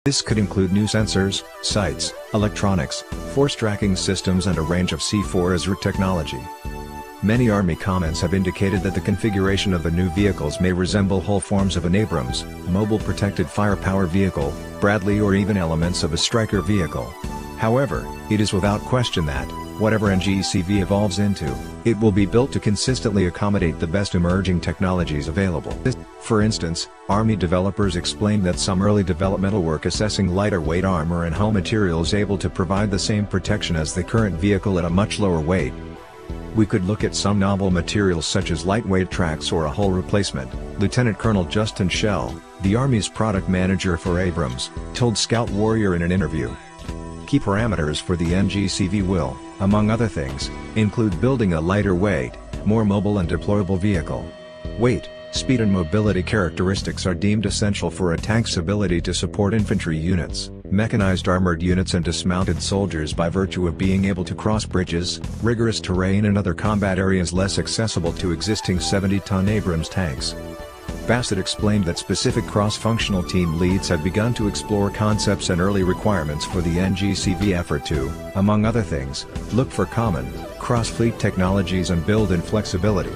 This could include new sensors, sights, electronics, force tracking systems and a range of C4ISR technology. Many Army comments have indicated that the configuration of the new vehicles may resemble whole forms of an Abrams, Mobile Protected Firepower vehicle, Bradley or even elements of a Stryker vehicle. However, it is without question that, whatever NGCV evolves into, it will be built to consistently accommodate the best emerging technologies available. For instance, Army developers explained that some early developmental work assessing lighter weight armor and hull materials able to provide the same protection as the current vehicle at a much lower weight. We could look at some novel materials such as lightweight tracks or a hull replacement, Lieutenant Colonel Justin Schell, the Army's product manager for Abrams, told Scout Warrior in an interview. Key parameters for the NGCV will, among other things, include building a lighter weight, more mobile and deployable vehicle. Weight, speed and mobility characteristics are deemed essential for a tank's ability to support infantry units, mechanized armored units and dismounted soldiers by virtue of being able to cross bridges, rigorous terrain and other combat areas less accessible to existing 70-ton Abrams tanks. Bassett explained that specific cross-functional team leads have begun to explore concepts and early requirements for the NGCV effort to, among other things, look for common, cross-fleet technologies and build-in flexibility.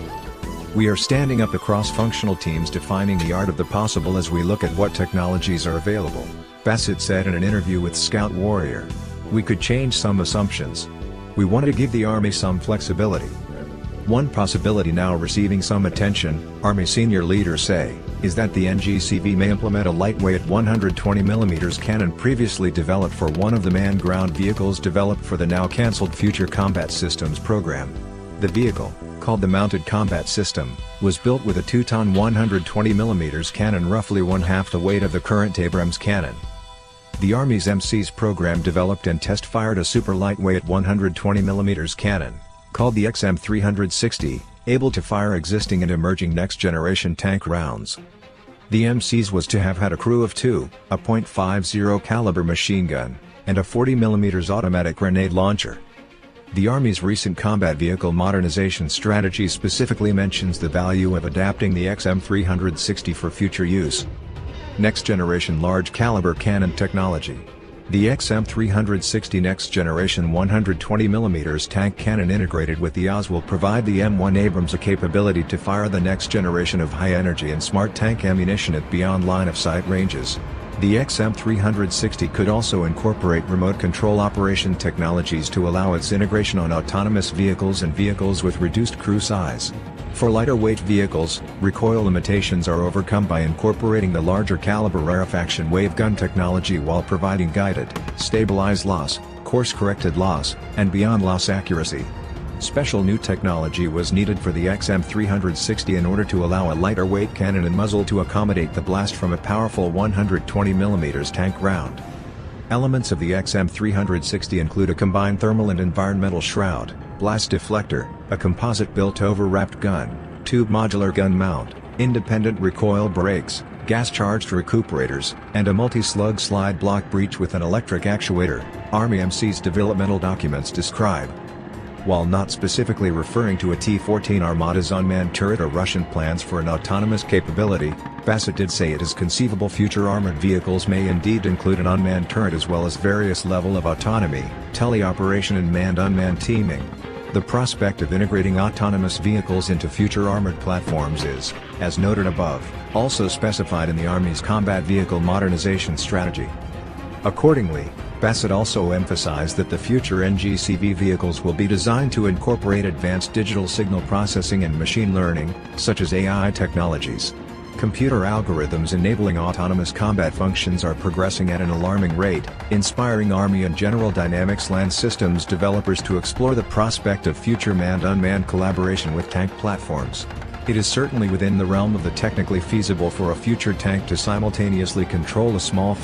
We are standing up the cross-functional teams defining the art of the possible as we look at what technologies are available, Bassett said in an interview with Scout Warrior. We could change some assumptions. We wanted to give the Army some flexibility. One possibility now receiving some attention, Army senior leaders say, is that the NGCV may implement a lightweight 120mm cannon previously developed for one of the manned ground vehicles developed for the now-cancelled Future Combat Systems program. The vehicle, called the Mounted Combat System, was built with a 2-ton 120mm cannon roughly one-half the weight of the current Abrams cannon. The Army's MC's program developed and test-fired a super lightweight 120mm cannon, called the XM360, able to fire existing and emerging next-generation tank rounds. The MC's was to have had a crew of 2, a .50 caliber machine gun, and a 40mm automatic grenade launcher. The Army's recent combat vehicle modernization strategy specifically mentions the value of adapting the XM360 for future use. Next-generation large-caliber cannon technology. The XM360 next-generation 120mm tank cannon integrated with the Oz will provide the M1 Abrams a capability to fire the next generation of high-energy and smart tank ammunition at beyond line-of-sight ranges. The XM360 could also incorporate remote control operation technologies to allow its integration on autonomous vehicles and vehicles with reduced crew size. For lighter-weight vehicles, recoil limitations are overcome by incorporating the larger caliber rarefaction wave gun technology while providing guided, stabilized loss, course-corrected loss, and beyond loss accuracy. Special new technology was needed for the XM360 in order to allow a lighter weight cannon and muzzle to accommodate the blast from a powerful 120mm tank round. Elements of the XM360 include a combined thermal and environmental shroud, blast deflector, a composite-built overwrapped gun, tube modular gun mount, independent recoil brakes, gas-charged recuperators, and a multi-slug slide block breech with an electric actuator, Army MC's developmental documents describe. While not specifically referring to a T-14 Armada's unmanned turret or Russian plans for an autonomous capability, Bassett did say it is conceivable future armored vehicles may indeed include an unmanned turret as well as various level of autonomy, teleoperation and manned-unmanned teaming. The prospect of integrating autonomous vehicles into future armored platforms is, as noted above, also specified in the Army's combat vehicle modernization strategy. Accordingly, Bassett also emphasized that the future NGCV vehicles will be designed to incorporate advanced digital signal processing and machine learning, such as AI technologies. Computer algorithms enabling autonomous combat functions are progressing at an alarming rate, inspiring Army and General Dynamics Land Systems developers to explore the prospect of future manned-unmanned collaboration with tank platforms. It is certainly within the realm of the technically feasible for a future tank to simultaneously control a small